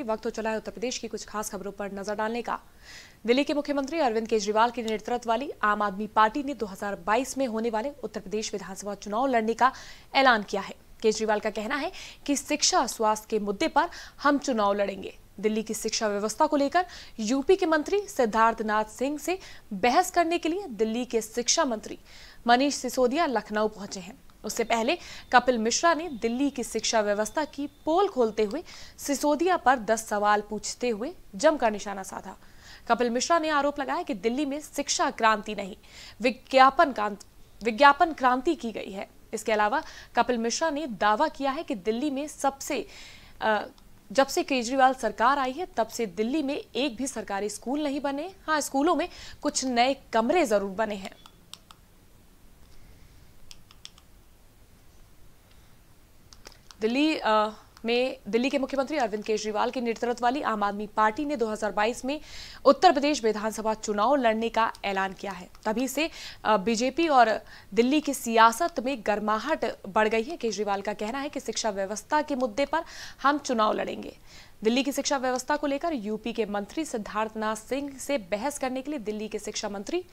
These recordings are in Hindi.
वक्त हो चला है उत्तर प्रदेश की कुछ खास खबरों पर नजर डालने का। दिल्ली के मुख्यमंत्री अरविंद केजरीवाल के नेतृत्व वाली आम आदमी पार्टी ने 2022 में होने वाले उत्तर प्रदेश विधानसभा चुनाव लड़ने का ऐलान किया है। केजरीवाल का कहना है कि शिक्षा स्वास्थ्य के मुद्दे पर हम चुनाव लड़ेंगे। दिल्ली की शिक्षा व्यवस्था को लेकर यूपी के मंत्री सिद्धार्थनाथ सिंह से बहस करने के लिए दिल्ली के शिक्षा मंत्री मनीष सिसोदिया लखनऊ पहुंचे हैं। उससे पहले कपिल मिश्रा ने दिल्ली की शिक्षा व्यवस्था की पोल खोलते हुए सिसोदिया पर 10 सवाल पूछते हुए जमकर निशाना साधा। कपिल मिश्रा ने आरोप लगाया कि दिल्ली में शिक्षा क्रांति नहीं, विज्ञापन क्रांति की गई है। इसके अलावा कपिल मिश्रा ने दावा किया है कि दिल्ली में जब से केजरीवाल सरकार आई है तब से दिल्ली में एक भी सरकारी स्कूल नहीं बने। हाँ, स्कूलों में कुछ नए कमरे जरूर बने हैं। दिल्ली के मुख्यमंत्री अरविंद केजरीवाल के नेतृत्व वाली आम आदमी पार्टी ने 2022 में उत्तर प्रदेश विधानसभा चुनाव लड़ने का ऐलान किया है। तभी से बीजेपी और दिल्ली की सियासत में गर्माहट बढ़ गई है। केजरीवाल का कहना है कि शिक्षा व्यवस्था के मुद्दे पर हम चुनाव लड़ेंगे। दिल्ली की शिक्षा व्यवस्था को लेकर यूपी के मंत्री सिद्धार्थनाथ सिंह से बहस करने के लिए दिल्ली के शिक्षा मंत्री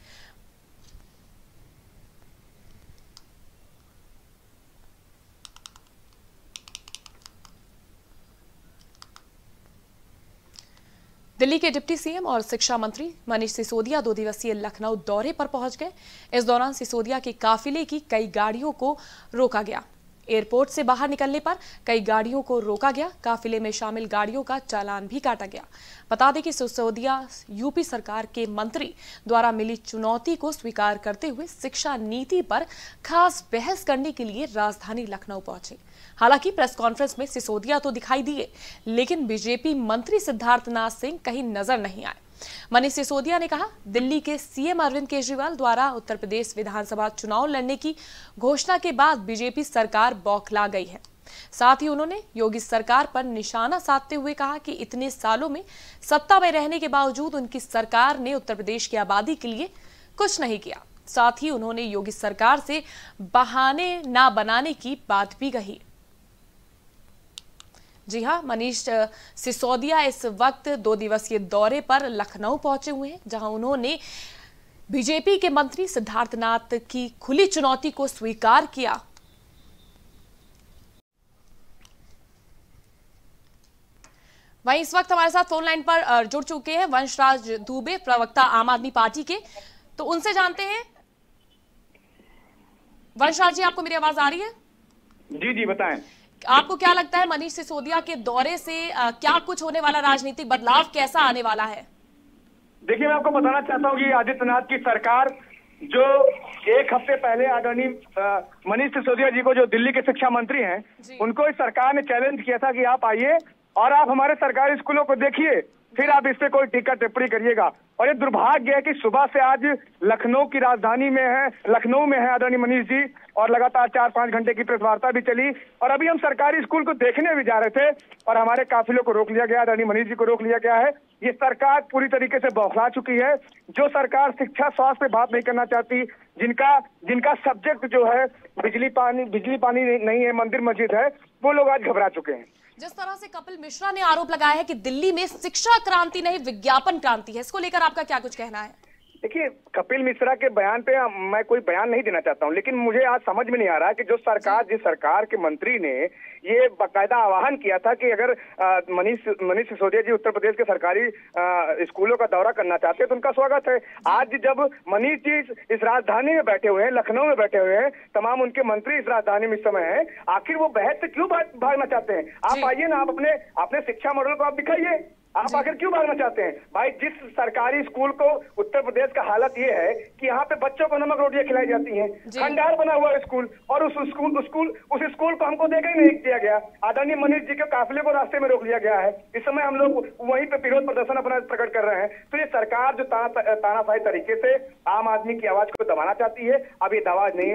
दिल्ली के डिप्टी सीएम और शिक्षा मंत्री मनीष सिसोदिया 2 दिवसीय लखनऊ दौरे पर पहुंच गए। इस दौरान सिसोदिया के काफिले की कई गाड़ियों को रोका गया। एयरपोर्ट से बाहर निकलने पर कई गाड़ियों को रोका गया। काफिले में शामिल गाड़ियों का चालान भी काटा गया। बता दें कि सिसोदिया यूपी सरकार के मंत्री द्वारा मिली चुनौती को स्वीकार करते हुए शिक्षा नीति पर खास बहस करने के लिए राजधानी लखनऊ पहुंचे। हालांकि प्रेस कॉन्फ्रेंस में सिसोदिया तो दिखाई दिए, लेकिन बीजेपी मंत्री सिद्धार्थनाथ सिंह कहीं नजर नहीं आए। मनीष सिसोदिया ने कहा, दिल्ली के सीएम अरविंद केजरीवाल द्वारा उत्तर प्रदेश विधानसभा चुनाव लड़ने की घोषणा के बाद बीजेपी सरकार बौखला गई है। साथ ही उन्होंने योगी सरकार पर निशाना साधते हुए कहा कि इतने सालों में सत्ता में रहने के बावजूद उनकी सरकार ने उत्तर प्रदेश की आबादी के लिए कुछ नहीं किया। साथ ही उन्होंने योगी सरकार से बहाने ना बनाने की बात भी कही। जी हां, मनीष सिसोदिया इस वक्त 2 दिवसीय दौरे पर लखनऊ पहुंचे हुए हैं, जहां उन्होंने बीजेपी के मंत्री सिद्धार्थनाथ की खुली चुनौती को स्वीकार किया। वहीं इस वक्त हमारे साथ फोन लाइन पर जुड़ चुके हैं वंशराज दुबे, प्रवक्ता आम आदमी पार्टी के। तो उनसे जानते हैं। वंशराज जी, आपको मेरी आवाज आ रही है? जी जी, बताएं। आपको क्या लगता है मनीष सिसोदिया के दौरे से क्या कुछ होने वाला, राजनीतिक बदलाव कैसा आने वाला है? देखिए, मैं आपको बताना चाहता हूँ कि आदित्यनाथ की सरकार जो 1 हफ्ते पहले आदरणीय मनीष सिसोदिया जी को, जो दिल्ली के शिक्षा मंत्री हैं, उनको इस सरकार ने चैलेंज किया था कि आप आइए और आप हमारे सरकारी स्कूलों को देखिए, फिर आप इस पे कोई टीका टिप्पणी करिएगा। और ये दुर्भाग्य है कि सुबह से आज लखनऊ की राजधानी में है, लखनऊ में है आदरणीय मनीष जी, और लगातार 4-5 घंटे की प्रेस वार्ता भी चली। और अभी हम सरकारी स्कूल को देखने भी जा रहे थे और हमारे काफिलों को रोक लिया गया, आदरणीय मनीष जी को रोक लिया गया है। ये सरकार पूरी तरीके से बौखला चुकी है। जो सरकार शिक्षा स्वास्थ्य पे बात नहीं करना चाहती, जिनका सब्जेक्ट जो है बिजली पानी नहीं है, मंदिर मस्जिद है, वो लोग आज घबरा चुके हैं। जिस तरह से कपिल मिश्रा ने आरोप लगाया है कि दिल्ली में शिक्षा क्रांति नहीं विज्ञापन क्रांति है, इसको लेकर आपका क्या कुछ कहना है? देखिए, कपिल मिश्रा के बयान पे मैं कोई बयान नहीं देना चाहता हूं, लेकिन मुझे आज समझ में नहीं आ रहा है कि जिस सरकार के मंत्री ने ये बाकायदा आह्वान किया था कि अगर मनीष सिसोदिया जी उत्तर प्रदेश के सरकारी स्कूलों का दौरा करना चाहते हैं तो उनका स्वागत है। आज जब मनीष जी इस राजधानी में बैठे हुए हैं, लखनऊ में बैठे हुए हैं, तमाम उनके मंत्री इस राजधानी में इस समय है, आखिर वो बहस से क्यों भागना चाहते हैं? आप आइए ना, आप अपने शिक्षा मॉडल को आप दिखाइए, आप आखिर क्यों भागना चाहते हैं? भाई, जिस सरकारी स्कूल को उत्तर प्रदेश का हालत ये है कि यहाँ पे बच्चों को नमक रोटियां खिलाई जाती हैं, खंडार बना हुआ स्कूल, और उस स्कूल को हमको देखा ही नहीं दिया गया। आदरणीय मनीष जी के काफिले को रास्ते में रोक लिया गया है। इस समय हम लोग वहीं पे विरोध प्रदर्शन अपना प्रकट कर रहे हैं। तो ये सरकार जो तानाशाही तरीके से आम आदमी की आवाज को दबाना चाहती है, अब ये आवाज नहीं,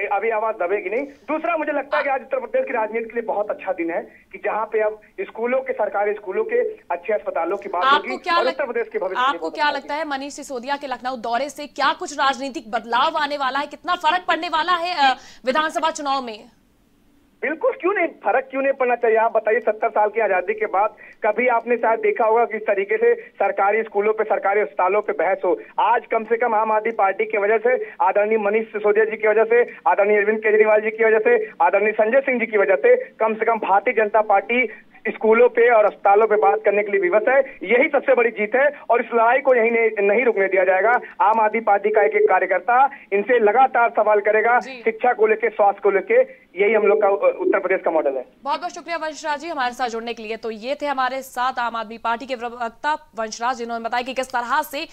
अभी आवाज दबेगी नहीं। दूसरा, मुझे लगता है कि आज उत्तर प्रदेश की राजनीति के लिए बहुत अच्छा दिन है कि जहाँ पे अब स्कूलों के, सरकारी स्कूलों के, अच्छे अस्पतालों की बात होगी और उत्तर प्रदेश के भविष्य। आपको क्या लगता है मनीष सिसोदिया के लखनऊ दौरे से क्या कुछ राजनीतिक बदलाव आने वाला है? कितना फर्क पड़ने वाला है विधानसभा चुनाव में? बिल्कुल, क्यों नहीं, फर्क क्यों नहीं पड़ना चाहिए? आप बताइए, 70 साल की आजादी के बाद कभी आपने शायद देखा होगा कि इस तरीके से सरकारी स्कूलों पे, सरकारी अस्पतालों पे बहस हो? आज कम से कम आम आदमी पार्टी की वजह से, आदरणीय मनीष सिसोदिया जी की वजह से, आदरणीय अरविंद केजरीवाल जी की वजह से, आदरणीय संजय सिंह जी की वजह से कम भारतीय जनता पार्टी स्कूलों पे और अस्पतालों पे बात करने के लिए विवश है। यही सबसे बड़ी जीत है और इस लड़ाई को यही नहीं रुकने दिया जाएगा। आम आदमी पार्टी का एक एक कार्यकर्ता इनसे लगातार सवाल करेगा, शिक्षा को लेके, स्वास्थ्य को लेके। यही हम लोग का उत्तर प्रदेश का मॉडल है। बहुत बहुत शुक्रिया वंशराज जी हमारे साथ जुड़ने के लिए। तो ये थे हमारे साथ आम आदमी पार्टी के प्रवक्ता वंशराज, जिन्होंने बताया कि किस तरह से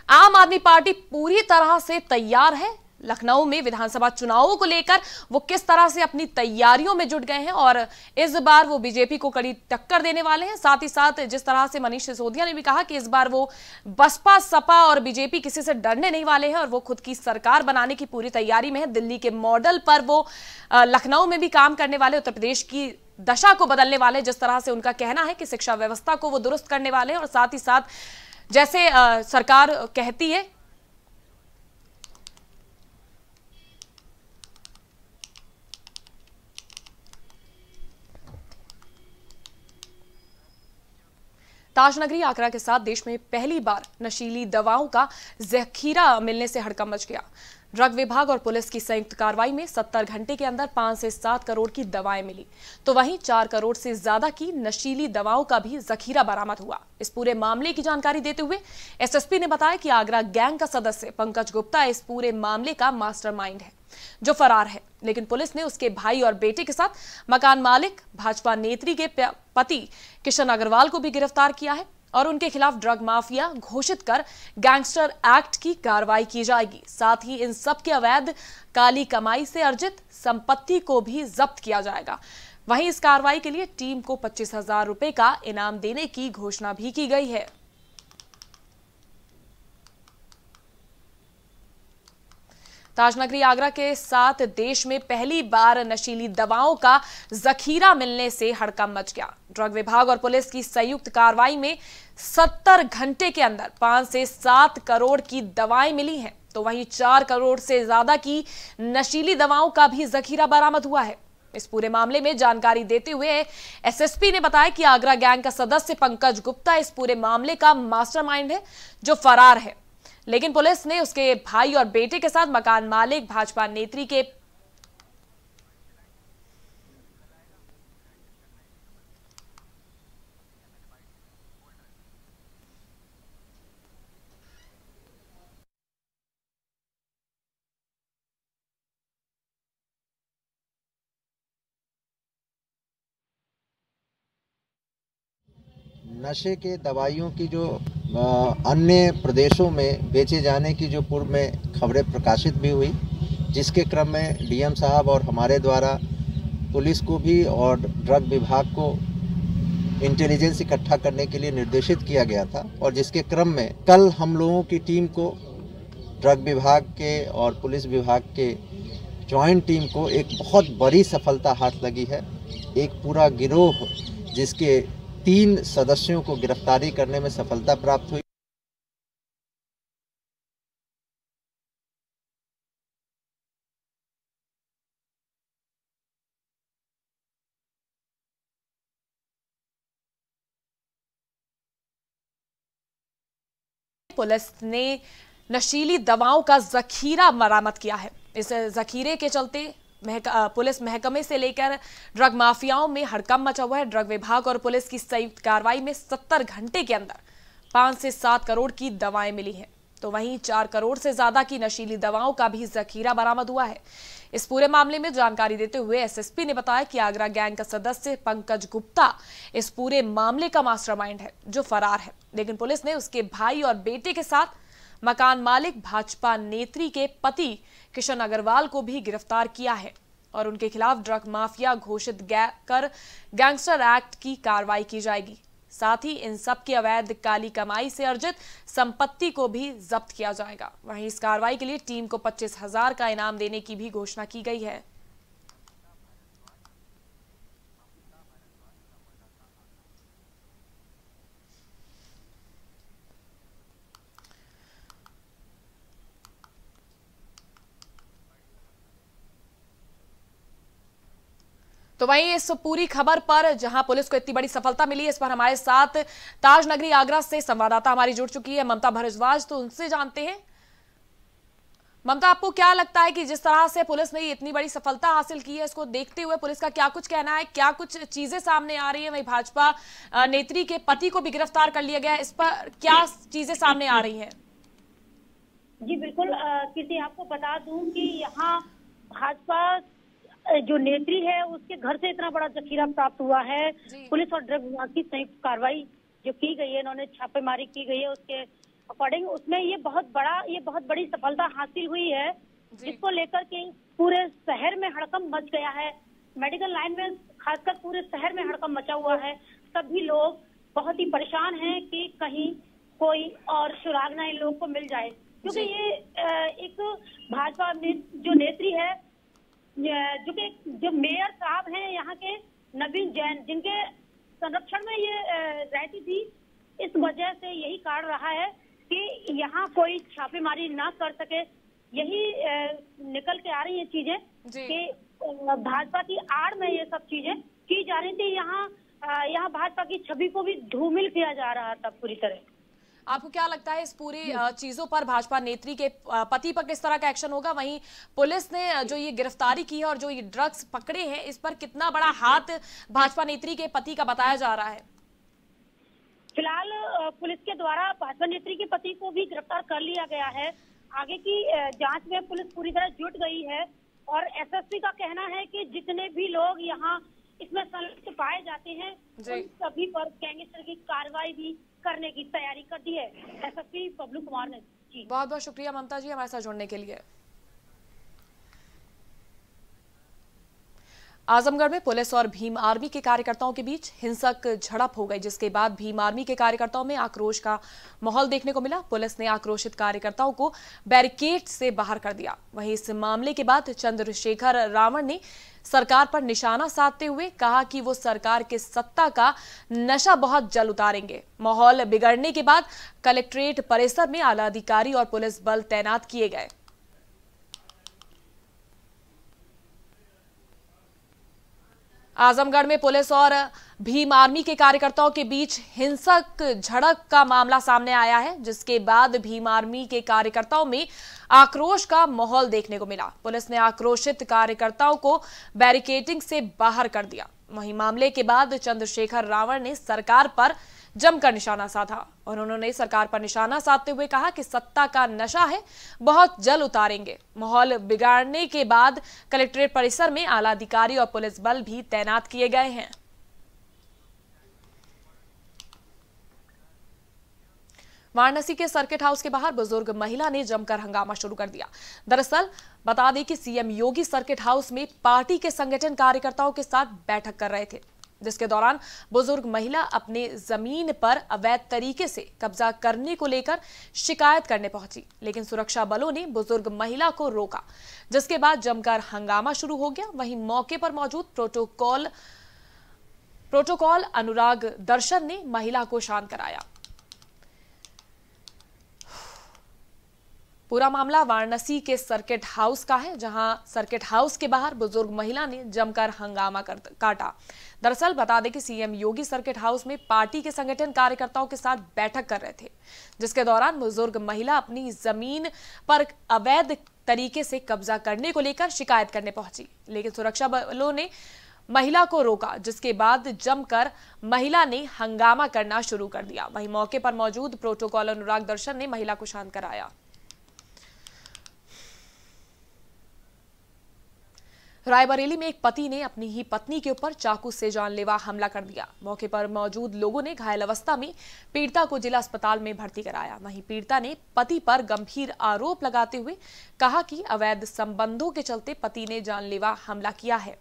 आम आदमी पार्टी पूरी तरह से तैयार है लखनऊ में विधानसभा चुनावों को लेकर। वो किस तरह से अपनी तैयारियों में जुट गए हैं और इस बार वो बीजेपी को कड़ी टक्कर देने वाले हैं। साथ ही साथ जिस तरह से मनीष सिसोदिया ने भी कहा कि इस बार वो बसपा, सपा और बीजेपी किसी से डरने नहीं वाले हैं और वो खुद की सरकार बनाने की पूरी तैयारी में है। दिल्ली के मॉडल पर वो लखनऊ में भी काम करने वाले, उत्तर प्रदेश की दशा को बदलने वाले, जिस तरह से उनका कहना है कि शिक्षा व्यवस्था को वो दुरुस्त करने वाले हैं। और साथ ही साथ जैसे सरकार कहती है ताजनगरी आगरा के साथ देश में पहली बार नशीली दवाओं का जखीरा मिलने से हड़कंप मच गया। ड्रग विभाग और पुलिस की संयुक्त कार्रवाई में 70 घंटे के अंदर 5 से 7 करोड़ की दवाएं मिली, तो वहीं 4 करोड़ से ज्यादा की नशीली दवाओं का भी जखीरा बरामद हुआ। इस पूरे मामले की जानकारी देते हुए एसएसपी ने बताया कि आगरा गैंग का सदस्य पंकज गुप्ता इस पूरे मामले का मास्टरमाइंड है, जो फरार है। लेकिन पुलिस ने उसके भाई और बेटे के साथ मकान मालिक भाजपा नेत्री के पति किशन अग्रवाल को भी गिरफ्तार किया है और उनके खिलाफ ड्रग माफिया घोषित कर गैंगस्टर एक्ट की कार्रवाई की जाएगी। साथ ही इन सब के अवैध काली कमाई से अर्जित संपत्ति को भी जब्त किया जाएगा। वहीं इस कार्रवाई के लिए टीम को 25,000 रुपए का इनाम देने की घोषणा भी की गई है। ताजनगरी आगरा के साथ देश में पहली बार नशीली दवाओं का जखीरा मिलने से हड़कंप मच गया। ड्रग विभाग और पुलिस की संयुक्त कार्रवाई में 70 घंटे के अंदर 5 से 7 करोड़ की दवाएं मिली हैं, तो वहीं 4 करोड़ से ज्यादा की नशीली दवाओं का भी जखीरा बरामद हुआ है। इस पूरे मामले में जानकारी देते हुए एसएसपी ने बताया कि आगरा गैंग का सदस्य पंकज गुप्ता इस पूरे मामले का मास्टरमाइंड है, जो फरार है। लेकिन पुलिस ने उसके भाई और बेटे के साथ मकान मालिक भाजपा नेत्री के नशे के दवाइयों की जो अन्य प्रदेशों में बेचे जाने की जो पूर्व में खबरें प्रकाशित भी हुई, जिसके क्रम में डीएम साहब और हमारे द्वारा पुलिस को भी और ड्रग विभाग को इंटेलिजेंस इकट्ठा करने के लिए निर्देशित किया गया था। और जिसके क्रम में कल हम लोगों की टीम को, ड्रग विभाग के और पुलिस विभाग के जॉइंट टीम को एक बहुत बड़ी सफलता हाथ लगी है। एक पूरा गिरोह जिसके 3 सदस्यों को गिरफ्तारी करने में सफलता प्राप्त हुई। पुलिस ने नशीली दवाओं का जखीरा बरामद किया है। इस जखीरे के चलते पुलिस महकमे से लेकर ड्रग माफियाओं में हड़कंप मचा हुआ है। ड्रग विभाग और पुलिस की संयुक्त कार्रवाई में 70 घंटे के अंदर 5 से 7 करोड़ की दवाएं मिली हैं, तो वहीं 4 करोड़ से ज्यादा की नशीली दवाओं का भी जखीरा बरामद हुआ है। इस पूरे मामले में जानकारी देते हुए एसएसपी ने बताया कि आगरा गैंग का सदस्य पंकज गुप्ता इस पूरे मामले का मास्टरमाइंड है, जो फरार है। लेकिन पुलिस ने उसके भाई और बेटे के साथ मकान मालिक भाजपा नेत्री के पति किशन अग्रवाल को भी गिरफ्तार किया है और उनके खिलाफ ड्रग माफिया घोषित कर गैंगस्टर एक्ट की कार्रवाई की जाएगी। साथ ही इन सब की अवैध काली कमाई से अर्जित संपत्ति को भी जब्त किया जाएगा। वहीं इस कार्रवाई के लिए टीम को 25,000 का इनाम देने की भी घोषणा की गई है। तो वहीं इस पूरी खबर पर जहां पुलिस को इतनी बड़ी सफलता मिली, इस पर हमारे साथ ताज नगरी आगरा से संवाददाता हमारी जुड़ चुकी है ममता भारद्वाज। तो उनसे जानते हैं, ममता, आपको क्या लगता है कि जिस तरह से पुलिस ने इतनी बड़ी सफलता हासिल की है, इसको देखते हुए पुलिस का क्या कुछ कहना है, क्या कुछ चीजें सामने आ रही है? वहीं भाजपा नेत्री के पति को भी गिरफ्तार कर लिया गया है, इस पर क्या चीजें सामने आ रही हैं? जी बिल्कुल, किसी आपको बता दूं कि यहाँ भाजपा जो नेत्री है उसके घर से इतना बड़ा जखीरा प्राप्त हुआ है। पुलिस और ड्रग विभाग की संयुक्त कार्रवाई जो की गई है, इन्होंने छापेमारी की गई है, उसके अकॉर्डिंग उसमें ये बहुत बड़ी सफलता हासिल हुई है, जिसको लेकर के पूरे शहर में हड़कंप मच गया है। मेडिकल लाइन में खासकर पूरे शहर में हड़कंप मचा हुआ है। सभी लोग बहुत ही परेशान हैं कि कहीं कोई और सुराग ना इन लोगों को मिल जाए, क्योंकि ये एक भाजपा जो नेत्री है, जो मेयर साहब हैं यहाँ के नवीन जैन, जिनके संरक्षण में ये रहती थी, इस वजह से यही कारण रहा है कि यहाँ कोई छापेमारी ना कर सके। यही निकल के आ रही है चीजें कि भाजपा की आड़ में ये सब चीजें की जा रही थी। यहाँ भाजपा की छवि को भी धूमिल किया जा रहा था पूरी तरह। आपको क्या लगता है इस पूरी चीजों पर भाजपा नेत्री के पति पर किस तरह का एक्शन होगा? वहीं पुलिस ने जो ये गिरफ्तारी की है और जो ये ड्रग्स पकड़े हैं, इस पर कितना बड़ा हाथ भाजपा नेत्री के पति का बताया जा रहा है? फिलहाल पुलिस के द्वारा भाजपा नेत्री के पति को भी गिरफ्तार कर लिया गया है। आगे की जांच में पुलिस पूरी तरह जुट गई है और एसएसपी का कहना है कि जितने भी लोग यहाँ इसमें संलिप्त पाए जाते हैं, उन सभी पर गैंगस्टर की कार्रवाई भी करने की तैयारी कर दी है एसएसपी बबलू कुमार ने। जी बहुत बहुत शुक्रिया ममता जी हमारे साथ जुड़ने के लिए। आजमगढ़ में पुलिस और भीम आर्मी के कार्यकर्ताओं के बीच हिंसक झड़प हो गई, जिसके बाद भीम आर्मी के कार्यकर्ताओं में आक्रोश का माहौल देखने को मिला। पुलिस ने आक्रोशित कार्यकर्ताओं को बैरिकेड से बाहर कर दिया। वहीं इस मामले के बाद चंद्रशेखर रावण ने सरकार पर निशाना साधते हुए कहा कि वो सरकार के सत्ता का नशा बहुत जल्द उतारेंगे। माहौल बिगड़ने के बाद कलेक्ट्रेट परिसर में आला अधिकारी और पुलिस बल तैनात किए गए। आजमगढ़ में पुलिस और भीम आर्मी के कार्यकर्ताओं के बीच हिंसक झड़प का मामला सामने आया है, जिसके बाद भीम आर्मी के कार्यकर्ताओं में आक्रोश का माहौल देखने को मिला। पुलिस ने आक्रोशित कार्यकर्ताओं को बैरिकेडिंग से बाहर कर दिया। वहीं मामले के बाद चंद्रशेखर रावण ने सरकार पर जमकर निशाना साधा और उन्होंने सरकार पर निशाना साधते हुए कहा कि सत्ता का नशा है, बहुत जल्द उतारेंगे। माहौल बिगाड़ने के बाद कलेक्ट्रेट परिसर में आला अधिकारी और पुलिस बल भी तैनात किए गए हैं। वाराणसी के सर्किट हाउस के बाहर बुजुर्ग महिला ने जमकर हंगामा शुरू कर दिया। दरअसल बता दें कि सीएम योगी सर्किट हाउस में पार्टी के संगठन कार्यकर्ताओं के साथ बैठक कर रहे थे, जिसके दौरान बुजुर्ग महिला अपने जमीन पर अवैध तरीके से कब्जा करने को लेकर शिकायत करने पहुंची, लेकिन सुरक्षा बलों ने बुजुर्ग महिला को रोका, जिसके बाद जमकर हंगामा शुरू हो गया। वहीं मौके पर मौजूद प्रोटोकॉल अनुराग दर्शन ने महिला को शांत कराया। पूरा मामला वाराणसी के सर्किट हाउस का है, जहां सर्किट हाउस के बाहर बुजुर्ग महिला ने जमकर हंगामा काटा। दरअसल बता दें कि सीएम योगी सर्किट हाउस में पार्टी के संगठन कार्यकर्ताओं के साथ बैठक कर रहे थे, जिसके दौरान बुजुर्ग महिला अपनी जमीन पर अवैध तरीके से कब्जा करने को लेकर शिकायत करने पहुंची, लेकिन सुरक्षा बलों ने महिला को रोका, जिसके बाद जमकर महिला ने हंगामा करना शुरू कर दिया। वहीं मौके पर मौजूद प्रोटोकॉल अनुराग दर्शन ने महिला को शांत कराया। रायबरेली में एक पति ने अपनी ही पत्नी के ऊपर चाकू से जानलेवा हमला कर दिया। मौके पर मौजूद लोगों ने घायल अवस्था में पीड़िता को जिला अस्पताल में भर्ती कराया। वहीं पीड़िता ने पति पर गंभीर आरोप लगाते हुए कहा कि अवैध संबंधों के चलते पति ने जानलेवा हमला किया है।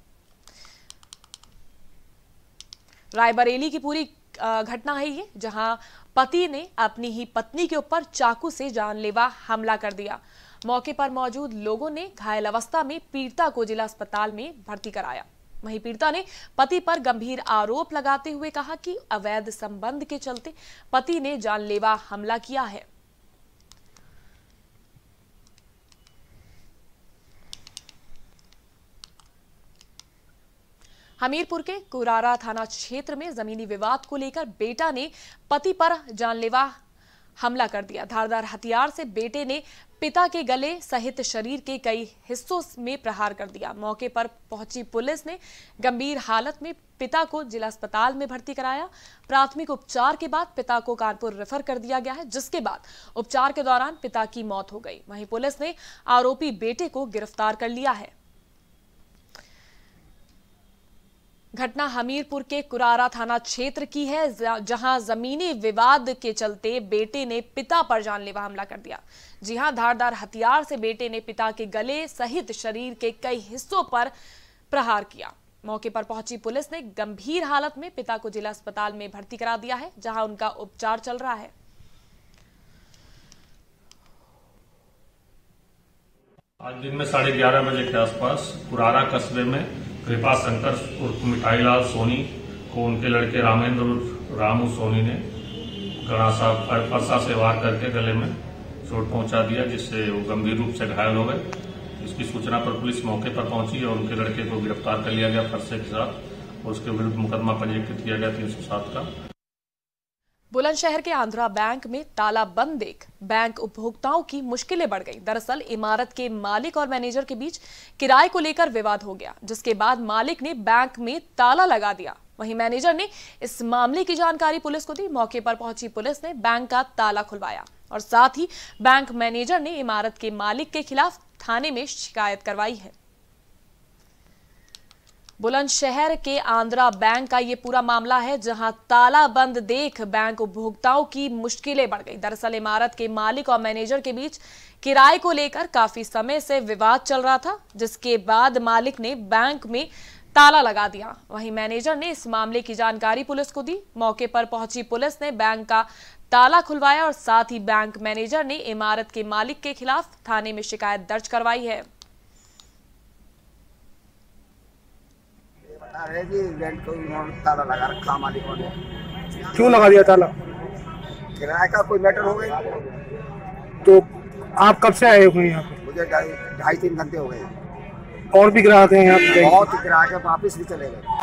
रायबरेली की पूरी घटना है ये, जहां पति ने अपनी ही पत्नी के ऊपर चाकू से जानलेवा हमला कर दिया। मौके पर मौजूद लोगों ने घायल अवस्था में पीड़िता को जिला अस्पताल में भर्ती कराया। वहीं पीड़िता ने पति पर गंभीर आरोप लगाते हुए कहा कि अवैध संबंध के चलते पति ने जानलेवा हमला किया है। हमीरपुर के कुरारा थाना क्षेत्र में जमीनी विवाद को लेकर बेटा ने पति पर जानलेवा हमला कर दिया। धारदार हथियार से बेटे ने पिता के गले सहित शरीर के कई हिस्सों में प्रहार कर दिया। मौके पर पहुंची पुलिस ने गंभीर हालत में पिता को जिला अस्पताल में भर्ती कराया। प्राथमिक उपचार के बाद पिता को कानपुर रेफर कर दिया गया है, जिसके बाद उपचार के दौरान पिता की मौत हो गई। वहीं पुलिस ने आरोपी बेटे को गिरफ्तार कर लिया है। घटना हमीरपुर के कुरारा थाना क्षेत्र की है, जहां जमीनी विवाद के चलते बेटे ने पिता पर जानलेवा हमला कर दिया। जी हां, धारदार हथियार से बेटे ने पिता के गले सहित शरीर के कई हिस्सों पर प्रहार किया। मौके पर पहुंची पुलिस ने गंभीर हालत में पिता को जिला अस्पताल में भर्ती करा दिया है, जहां उनका उपचार चल रहा है। आज दिन में 11:30 बजे के आसपास कुरारा कस्बे में कृपा शंकर उर्फ मिठाईलाल सोनी को उनके लड़के रामेंद्र उर्फ रामू सोनी ने गणासा फरसा से वार करके गले में चोट पहुंचा दिया, जिससे वो गंभीर रूप से घायल हो गए। इसकी सूचना पर पुलिस मौके पर पहुंची और उनके लड़के को गिरफ्तार कर लिया गया फरसे के साथ, और उसके विरुद्ध मुकदमा पंजीकृत किया गया 307 का। बुलंदशहर के आंध्रा बैंक में ताला बंद देख बैंक उपभोक्ताओं की मुश्किलें बढ़ गई। दरअसल इमारत के मालिक और मैनेजर के बीच किराए को लेकर विवाद हो गया, जिसके बाद मालिक ने बैंक में ताला लगा दिया। वहीं मैनेजर ने इस मामले की जानकारी पुलिस को दी। मौके पर पहुंची पुलिस ने बैंक का ताला खुलवाया और साथ ही बैंक मैनेजर ने इमारत के मालिक के खिलाफ थाने में शिकायत करवाई है। बुलंदशहर के आंध्रा बैंक का ये पूरा मामला है, जहां ताला बंद देख बैंक उपभोक्ताओं की मुश्किलें बढ़ गई। दरअसल इमारत के मालिक और मैनेजर के बीच किराए को लेकर काफी समय से विवाद चल रहा था, जिसके बाद मालिक ने बैंक में ताला लगा दिया। वहीं मैनेजर ने इस मामले की जानकारी पुलिस को दी। मौके पर पहुंची पुलिस ने बैंक का ताला खुलवाया और साथ ही बैंक मैनेजर ने इमारत के मालिक के खिलाफ थाने में शिकायत दर्ज करवाई है। अरे जी रेंट को उन्होंने ताला लगा रखा मालिकों ने। क्यों लगा दिया ताला? किराए का कोई मैटर हो गया। तो आप कब से आए हुए यहाँ पे? मुझे 2.5-3 घंटे हो गए। और भी ग्राहक हैं यहाँ पे? बहुत ग्राहक है, वापिस भी चले गए।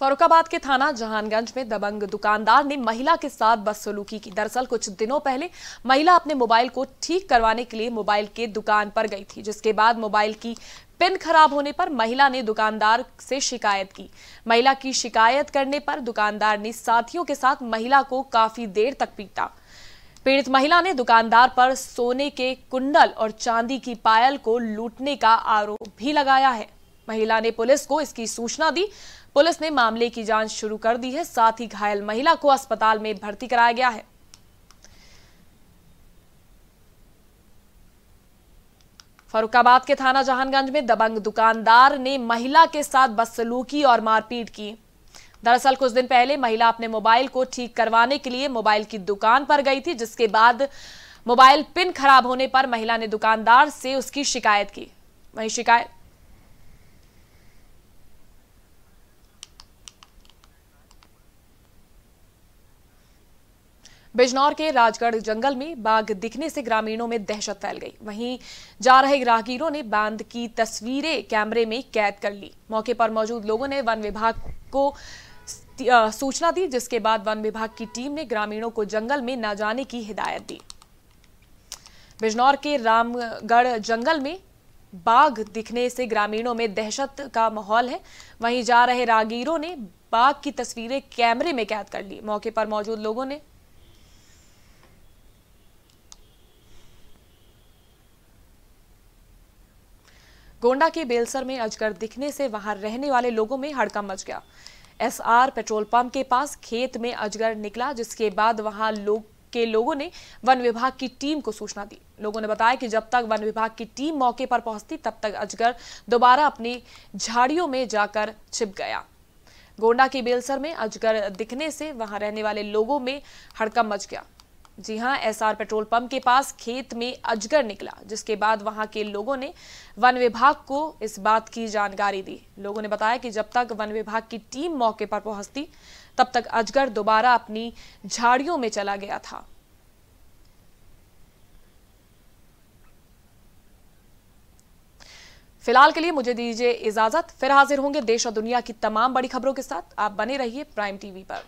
फर्रुखाबाद के थाना जहानगंज में दबंग दुकानदार ने महिला के साथ बदसलूकी की। दरअसल कुछ दिनों पहले महिला अपने मोबाइल को ठीक करवाने के लिए मोबाइल के दुकान पर गई थी, जिसके बाद मोबाइल की पिन खराब होने पर महिला ने दुकानदार से शिकायत की। महिला की शिकायत करने पर दुकानदार ने साथियों के साथ महिला को काफी देर तक पीटा। पीड़ित महिला ने दुकानदार पर सोने के कुंडल और चांदी की पायल को लूटने का आरोप भी लगाया है। महिला ने पुलिस को इसकी सूचना दी। पुलिस ने मामले की जांच शुरू कर दी है। साथ ही घायल महिला को अस्पताल में भर्ती कराया गया है। फर्रुखाबाद के थाना जहानगंज में दबंग दुकानदार ने महिला के साथ बदसलूकी और मारपीट की। दरअसल कुछ दिन पहले महिला अपने मोबाइल को ठीक करवाने के लिए मोबाइल की दुकान पर गई थी, जिसके बाद मोबाइल पिन खराब होने पर महिला ने दुकानदार से उसकी शिकायत की। वहीं शिकायत बिजनौर के राजगढ़ जंगल में बाघ दिखने से ग्रामीणों में दहशत फैल गई। वहीं जा रहे राहगीरों ने बांध की तस्वीरें कैमरे में कैद कर ली। मौके पर मौजूद लोगों ने वन विभाग को सूचना दी, जिसके बाद वन विभाग की टीम ने ग्रामीणों को जंगल में न जाने की हिदायत दी। बिजनौर के रामगढ़ जंगल में बाघ दिखने से ग्रामीणों में दहशत का माहौल है। वहीं जा रहे राहगीरों ने बाघ की तस्वीरें कैमरे में कैद कर ली। मौके पर मौजूद लोगों ने गोंडा के बेलसर में अजगर दिखने से वहां रहने वाले लोगों में हड़कंप मच गया। एसआर पेट्रोल पंप के पास खेत में अजगर निकला, जिसके बाद वहां लोगों ने वन विभाग की टीम को सूचना दी। लोगों ने बताया कि जब तक वन विभाग की टीम मौके पर पहुंचती, तब तक अजगर दोबारा अपनी झाड़ियों में जाकर छिप गया। गोंडा के बेलसर में अजगर दिखने से वहां रहने वाले लोगों में हड़कंप मच गया। जी हां, एसआर पेट्रोल पंप के पास खेत में अजगर निकला, जिसके बाद वहां के लोगों ने वन विभाग को इस बात की जानकारी दी। लोगों ने बताया कि जब तक वन विभाग की टीम मौके पर पहुंचती, तब तक अजगर दोबारा अपनी झाड़ियों में चला गया था। फिलहाल के लिए मुझे दीजिए इजाजत, फिर हाजिर होंगे देश और दुनिया की तमाम बड़ी खबरों के साथ। आप बने रहिए प्राइम टीवी पर।